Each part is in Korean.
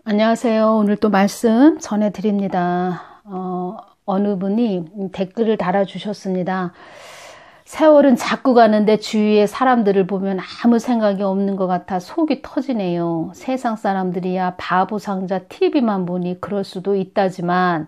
안녕하세요. 오늘 또 말씀 전해드립니다. 어느 분이 댓글을 달아주셨습니다. 세월은 자꾸 가는데 주위의 사람들을 보면 아무 생각이 없는 것 같아 속이 터지네요. 세상 사람들이야 바보 상자 TV만 보니 그럴 수도 있다지만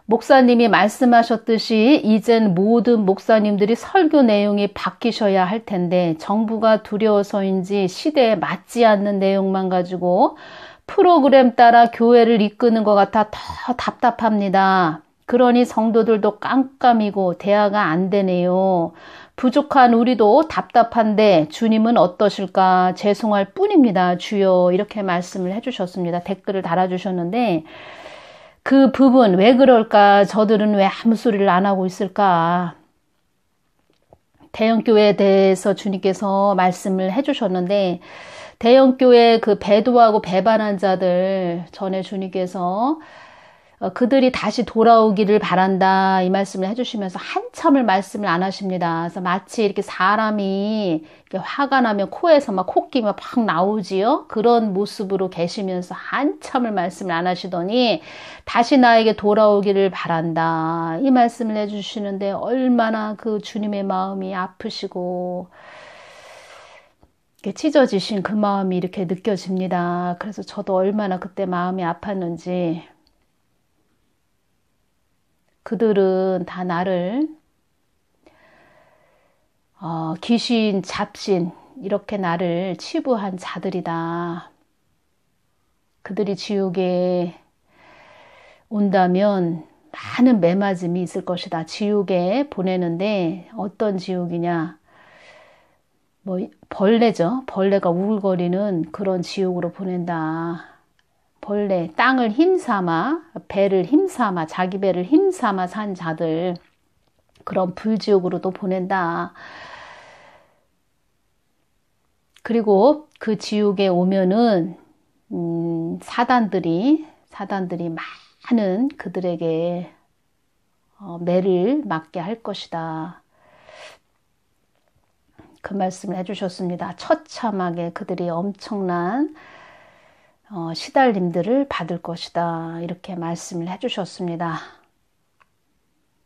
목사님이 말씀하셨듯이 이젠 모든 목사님들이 설교 내용이 바뀌셔야 할 텐데 정부가 두려워서인지 시대에 맞지 않는 내용만 가지고 프로그램 따라 교회를 이끄는 것 같아 더 답답합니다. 그러니 성도들도 깜깜이고 대화가 안 되네요. 부족한 우리도 답답한데 주님은 어떠실까 죄송할 뿐입니다. 주여, 이렇게 말씀을 해주셨습니다. 댓글을 달아주셨는데 그 부분 왜 그럴까? 저들은 왜 아무 소리를 안 하고 있을까? 대형교회에 대해서 주님께서 말씀을 해주셨는데 대형교회 그 배도하고 배반한 자들 전에 주님께서 그들이 다시 돌아오기를 바란다 이 말씀을 해주시면서 한참을 말씀을 안 하십니다. 그래서 마치 이렇게 사람이 이렇게 화가 나면 코에서 막 코끼가 팍 나오지요. 그런 모습으로 계시면서 한참을 말씀을 안 하시더니 다시 나에게 돌아오기를 바란다 이 말씀을 해주시는데 얼마나 그 주님의 마음이 아프시고 찢어지신 그 마음이 이렇게 느껴집니다. 그래서 저도 얼마나 그때 마음이 아팠는지. 그들은 다 나를 귀신, 잡신 이렇게 나를 치부한 자들이다. 그들이 지옥에 온다면 많은 매맞음이 있을 것이다. 지옥에 보내는데 어떤 지옥이냐. 벌레죠. 벌레가 우글거리는 그런 지옥으로 보낸다. 벌레, 땅을 힘삼아, 배를 힘삼아, 자기 배를 힘삼아 산 자들, 그런 불지옥으로도 보낸다. 그리고 그 지옥에 오면은, 사단들이 많은 그들에게 매를 맞게 할 것이다. 그 말씀을 해주셨습니다. 처참하게 그들이 엄청난 시달림들을 받을 것이다. 이렇게 말씀을 해주셨습니다.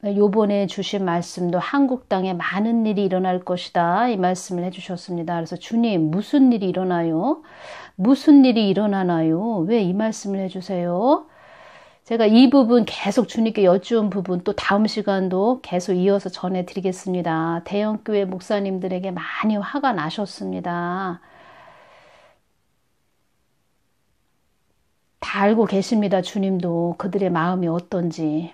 요번에 주신 말씀도 한국 땅에 많은 일이 일어날 것이다. 이 말씀을 해주셨습니다. 그래서 주님 무슨 일이 일어나요? 무슨 일이 일어나나요? 왜 이 말씀을 해주세요? 제가 이 부분 계속 주님께 여쭈은 부분 또 다음 시간도 계속 이어서 전해드리겠습니다. 대형교회 목사님들에게 많이 화가 나셨습니다. 다 알고 계십니다. 주님도 그들의 마음이 어떤지.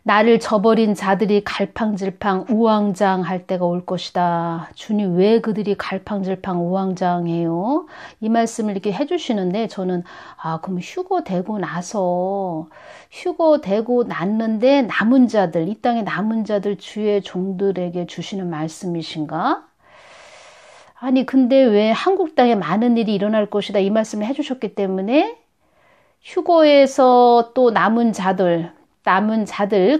나를 저버린 자들이 갈팡질팡 우왕장할 때가 올 것이다. 주님 왜 그들이 갈팡질팡 우왕장해요? 이 말씀을 이렇게 해주시는데 저는 그럼 휴거되고 났는데 남은 자들, 이 땅에 남은 자들 주의 종들에게 주시는 말씀이신가? 아니 근데 왜 한국 땅에 많은 일이 일어날 것이다 이 말씀을 해주셨기 때문에 휴거에서 또 남은 자들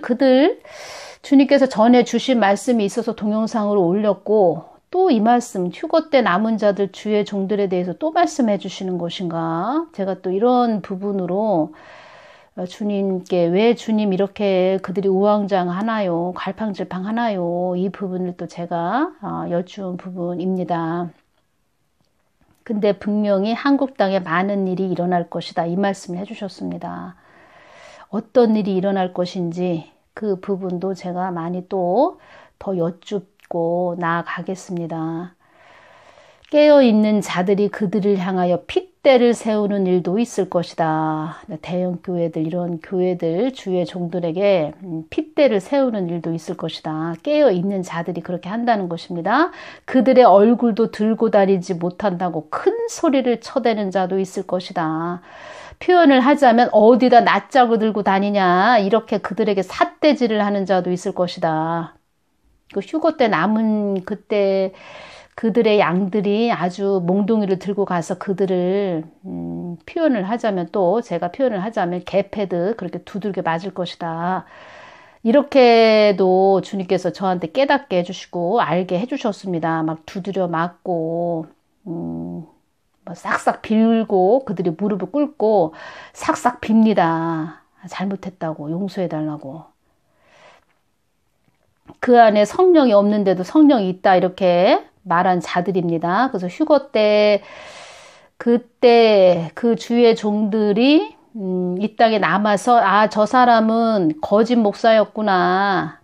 그들 주님께서 전해 주신 말씀이 있어서 동영상으로 올렸고 또 이 말씀 휴거 때 남은 자들 주의 종들에 대해서 또 말씀해 주시는 것인가? 제가 또 이런 부분으로 주님께 왜 주님 이렇게 그들이 우왕좌왕하나요? 갈팡질팡하나요? 이 부분을 또 제가 여쭈은 부분입니다. 근데 분명히 한국 땅에 많은 일이 일어날 것이다. 이 말씀을 해주셨습니다. 어떤 일이 일어날 것인지 그 부분도 제가 많이 또 더 여쭙고 나아가겠습니다. 깨어있는 자들이 그들을 향하여 핏대를 세우는 일도 있을 것이다. 대형 교회들, 이런 교회들 주의 종들에게 핏대를 세우는 일도 있을 것이다. 깨어있는 자들이 그렇게 한다는 것입니다. 그들의 얼굴도 들고 다니지 못한다고 큰 소리를 쳐대는 자도 있을 것이다. 표현을 하자면 어디다 낫자고 들고 다니냐 이렇게 그들에게 삿대질을 하는 자도 있을 것이다. 그 휴거 때 남은 그때 그들의 양들이 아주 몽둥이를 들고 가서 그들을 표현을 하자면 또 제가 표현을 하자면 개패드 그렇게 두들겨 맞을 것이다. 이렇게도 주님께서 저한테 깨닫게 해주시고 알게 해주셨습니다. 막 두드려 맞고 뭐 싹싹 빌고 그들이 무릎을 꿇고 싹싹 빕니다. 잘못했다고 용서해달라고. 그 안에 성령이 없는데도 성령이 있다 이렇게 말한 자들입니다. 그래서 휴거 때 그때 그 주의 종들이 이 땅에 남아서 저 사람은 거짓 목사였구나.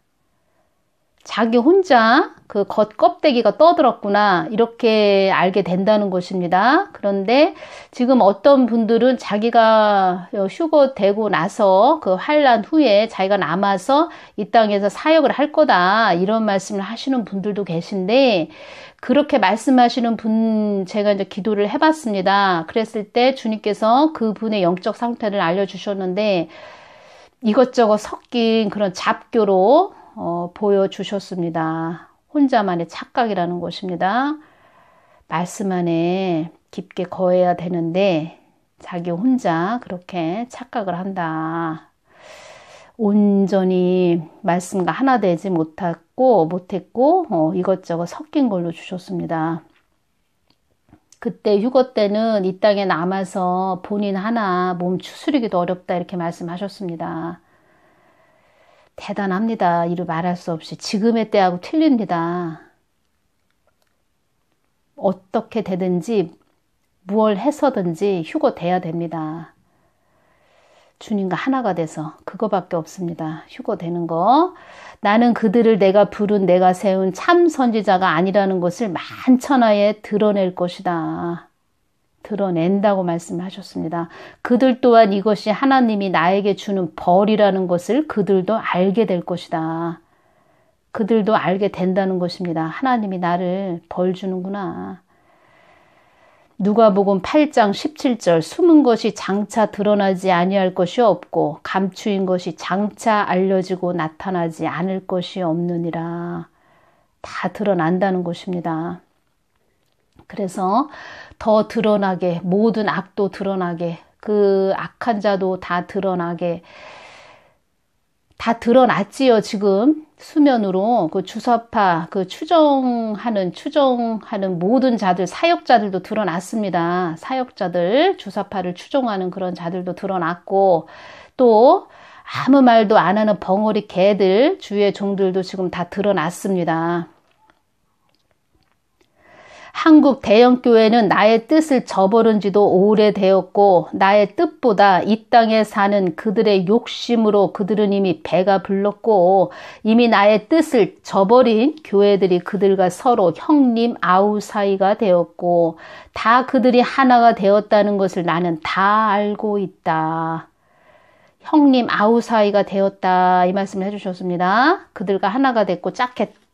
자기 혼자 그 겉 껍데기가 떠들었구나. 이렇게 알게 된다는 것입니다. 그런데 지금 어떤 분들은 자기가 휴거되고 나서 그 환난 후에 자기가 남아서 이 땅에서 사역을 할 거다. 이런 말씀을 하시는 분들도 계신데 그렇게 말씀하시는 분 제가 이제 기도를 해봤습니다. 그랬을 때 주님께서 그 분의 영적 상태를 알려주셨는데 이것저것 섞인 그런 잡교로 보여주셨습니다. 혼자만의 착각이라는 것입니다. 말씀 안에 깊게 거해야 되는데 자기 혼자 그렇게 착각을 한다. 온전히 말씀과 하나 되지 못했고 이것저것 섞인 걸로 주셨습니다. 그때 휴거 때는 이 땅에 남아서 본인 하나 몸 추스리기도 어렵다 이렇게 말씀하셨습니다. 대단합니다. 이루 말할 수 없이. 지금의 때하고 틀립니다. 어떻게 되든지 무얼 해서든지 휴거돼야 됩니다. 주님과 하나가 돼서 그거밖에 없습니다. 휴거되는 거. 나는 그들을 내가 부른 내가 세운 참 선지자가 아니라는 것을 만천하에 드러낼 것이다. 드러낸다고 말씀하셨습니다. 그들 또한 이것이 하나님이 나에게 주는 벌이라는 것을 그들도 알게 될 것이다. 그들도 알게 된다는 것입니다. 하나님이 나를 벌 주는구나. 누가복음 8장 17절 숨은 것이 장차 드러나지 아니할 것이 없고 감추인 것이 장차 알려지고 나타나지 않을 것이 없느니라. 다 드러난다는 것입니다. 그래서 더 드러나게 모든 악도 드러나게 그 악한 자도 다 드러나게 다 드러났지요. 지금 수면으로 그 주사파 그 추정하는 모든 자들 사역자들도 드러났습니다. 사역자들 주사파를 추종하는 그런 자들도 드러났고 또 아무 말도 안 하는 벙어리 개들 주의 종들도 지금 다 드러났습니다. 한국 대형교회는 나의 뜻을 저버린 지도 오래되었고 나의 뜻보다 이 땅에 사는 그들의 욕심으로 그들은 이미 배가 불렀고 이미 나의 뜻을 저버린 교회들이 그들과 서로 형님 아우 사이가 되었고 다 그들이 하나가 되었다는 것을 나는 다 알고 있다. 형님 아우 사이가 되었다 이 말씀을 해주셨습니다. 그들과 하나가 됐고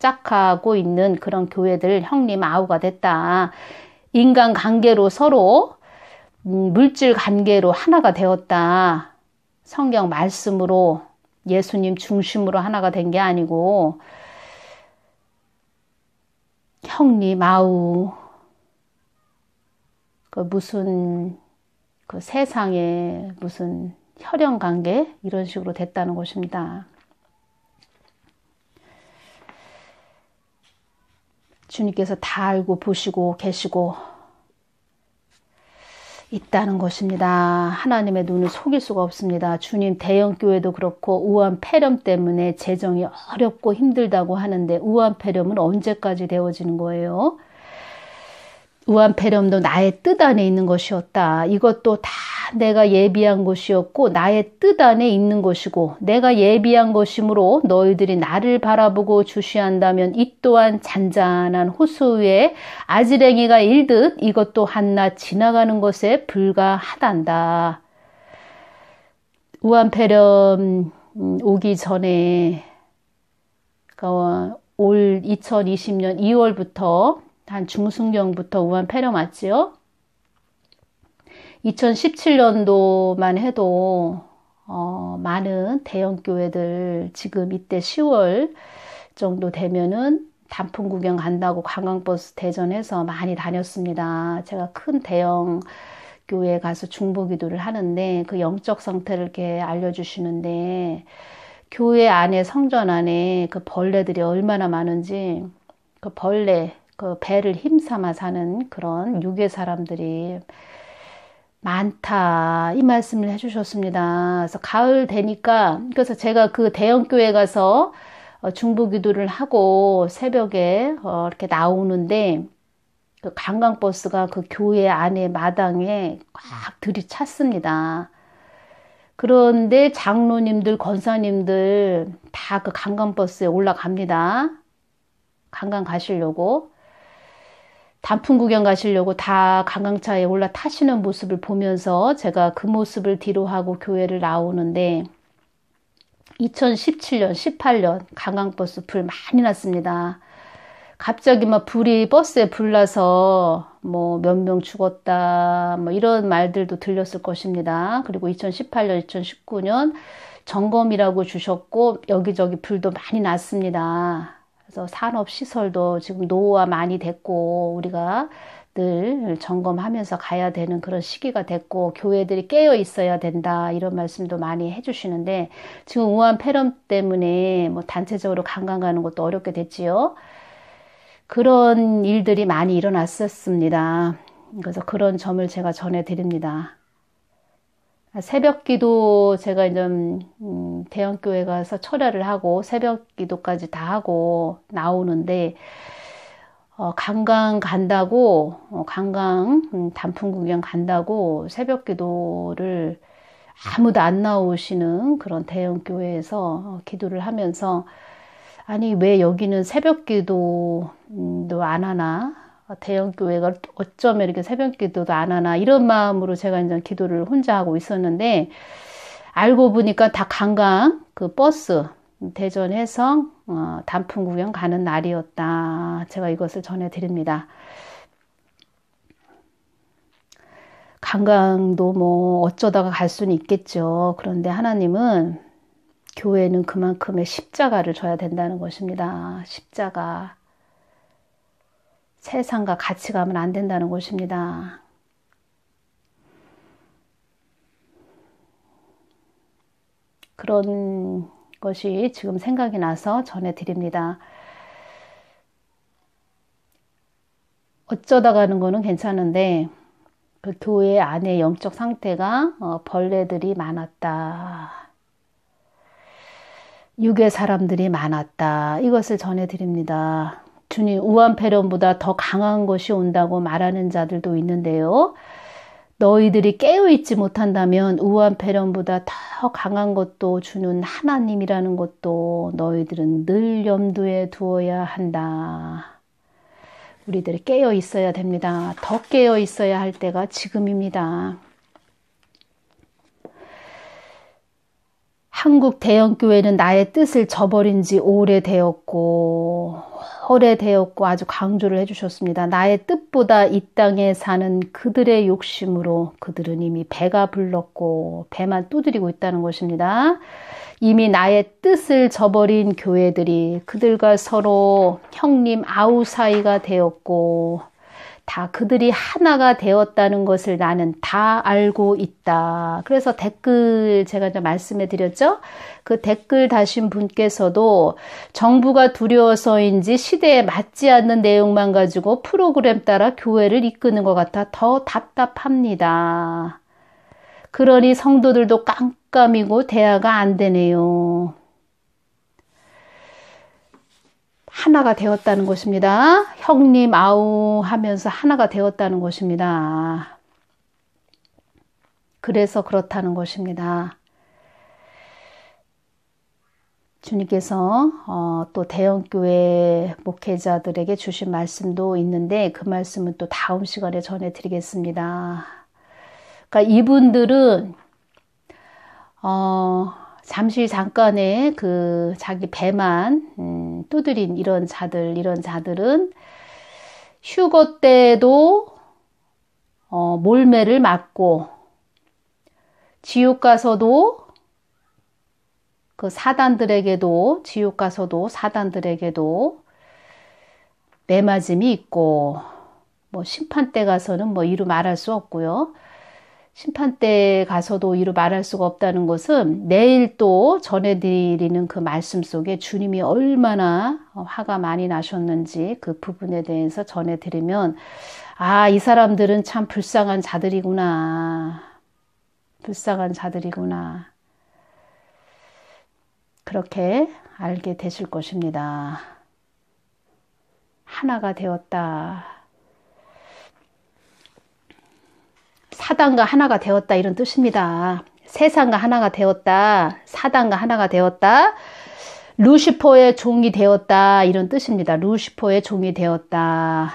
짝하고 있는 그런 교회들 형님 아우가 됐다. 인간 관계로 서로 물질 관계로 하나가 되었다. 성경 말씀으로 예수님 중심으로 하나가 된 게 아니고 형님 아우 그 무슨 그 세상에 무슨 혈연 관계 이런 식으로 됐다는 것입니다. 주님께서 다 알고 보시고 계시고 있다는 것입니다. 하나님의 눈을 속일 수가 없습니다. 주님 대형교회도 그렇고 우한폐렴 때문에 재정이 어렵고 힘들다고 하는데 우한폐렴은 언제까지 되어지는 거예요? 우한폐렴도 나의 뜻 안에 있는 것이었다. 이것도 다 내가 예비한 것이었고 나의 뜻 안에 있는 것이고 내가 예비한 것이므로 너희들이 나를 바라보고 주시한다면 이 또한 잔잔한 호수 위에 아지랭이가 일듯 이것도 한낱 지나가는 것에 불과하단다. 우한폐렴 오기 전에 올 2020년 2월부터 한 중순경부터 우한폐렴 왔지요. 2017년도만 해도 많은 대형교회들 지금 이때 10월 정도 되면은 단풍 구경 간다고 관광버스 대전해서 많이 다녔습니다. 제가 큰 대형 교회에 가서 중보기도를 하는데 그 영적 상태를 이렇게 알려주시는데 교회 안에 성전 안에 그 벌레들이 얼마나 많은지 그 벌레 그 배를 힘삼아 사는 그런 유괴 사람들이 많다. 이 말씀을 해주셨습니다. 그래서 가을 되니까, 그래서 제가 그 대형교회 가서 중보기도를 하고 새벽에 이렇게 나오는데, 그 관광버스가 그 교회 안에 마당에 꽉 들이찼습니다. 그런데 장로님들, 권사님들 다 그 관광버스에 올라갑니다. 관광 가시려고. 단풍 구경 가시려고 다 관광차에 올라타시는 모습을 보면서 제가 그 모습을 뒤로하고 교회를 나오는데 2017년, 18년 관광버스 불 많이 났습니다. 갑자기 막 불이 버스에 불나서 뭐 몇 명 죽었다 뭐 이런 말들도 들렸을 것입니다. 그리고 2018년, 2019년 점검이라고 주셨고 여기저기 불도 많이 났습니다. 그래서 산업시설도 지금 노후화 많이 됐고 우리가 늘 점검하면서 가야 되는 그런 시기가 됐고 교회들이 깨어 있어야 된다 이런 말씀도 많이 해주시는데 지금 우한 폐렴 때문에 뭐 단체적으로 관광 가는 것도 어렵게 됐지요. 그런 일들이 많이 일어났었습니다. 그래서 그런 점을 제가 전해드립니다. 새벽 기도 제가 이제 대형교회 가서 철야를 하고 새벽 기도까지 다 하고 나오는데 관광 간다고 관광 단풍 구경 간다고 새벽 기도를 아무도 안 나오시는 그런 대형교회에서 기도를 하면서 아니 왜 여기는 새벽 기도도 안 하나? 대형교회가 어쩌면 이렇게 새벽 기도도 안 하나 이런 마음으로 제가 이제 기도를 혼자 하고 있었는데 알고 보니까 다 관광 그 버스 대전 해성 단풍 구경 가는 날이었다. 제가 이것을 전해드립니다. 관광도 뭐 어쩌다가 갈 수는 있겠죠. 그런데 하나님은 교회는 그만큼의 십자가를 져야 된다는 것입니다. 십자가. 세상과 같이 가면 안 된다는 것입니다. 그런 것이 지금 생각이 나서 전해드립니다. 어쩌다 가는 거는 괜찮은데 그 교회 안에 영적 상태가 벌레들이 많았다. 유괴 사람들이 많았다. 이것을 전해드립니다. 주님 우한 폐렴보다 더 강한 것이 온다고 말하는 자들도 있는데요. 너희들이 깨어있지 못한다면 우한 폐렴보다 더 강한 것도 주는 하나님이라는 것도 너희들은 늘 염두에 두어야 한다. 우리들이 깨어 있어야 됩니다. 더 깨어 있어야 할 때가 지금입니다. 한국 대형교회는 나의 뜻을 저버린 지 오래되었고 아주 강조를 해주셨습니다. 나의 뜻보다 이 땅에 사는 그들의 욕심으로 그들은 이미 배가 불렀고 배만 두드리고 있다는 것입니다. 이미 나의 뜻을 저버린 교회들이 그들과 서로 형님 아우 사이가 되었고 다 그들이 하나가 되었다는 것을 나는 다 알고 있다. 그래서 댓글 제가 이제 말씀해 드렸죠. 그 댓글 다신 분께서도 정부가 두려워서인지 시대에 맞지 않는 내용만 가지고 프로그램 따라 교회를 이끄는 것 같아 더 답답합니다. 그러니 성도들도 깜깜이고 대화가 안 되네요. 하나가 되었다는 것입니다. 형님 아우 하면서 하나가 되었다는 것입니다. 그래서 그렇다는 것입니다. 주님께서 또 대형교회 목회자들에게 주신 말씀도 있는데 그 말씀은 또 다음 시간에 전해드리겠습니다. 그러니까 이분들은 잠시 잠깐의 그 자기 배만 두드린 이런 자들은 휴거 때도 몰매를 맞고 지옥 가서도 지옥 가서도 사단들에게도 매맞음이 있고 뭐 심판 때 가서는 뭐 이루 말할 수 없고요. 심판대에 가서도 이루 말할 수가 없다는 것은 내일 또 전해드리는 그 말씀 속에 주님이 얼마나 화가 많이 나셨는지 그 부분에 대해서 전해드리면 아, 이 사람들은 참 불쌍한 자들이구나. 불쌍한 자들이구나. 그렇게 알게 되실 것입니다. 하나가 되었다. 사단과 하나가 되었다 이런 뜻입니다. 세상과 하나가 되었다. 사단과 하나가 되었다. 루시퍼의 종이 되었다 이런 뜻입니다. 루시퍼의 종이 되었다.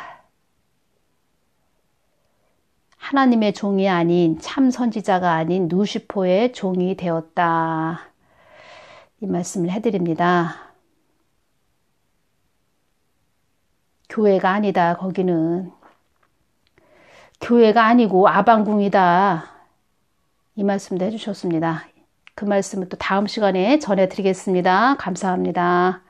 하나님의 종이 아닌 참 선지자가 아닌 루시퍼의 종이 되었다. 이 말씀을 해드립니다. 교회가 아니다. 거기는 교회가 아니고 아방궁이다. 이 말씀도 해주셨습니다. 그 말씀을 또 다음 시간에 전해드리겠습니다. 감사합니다.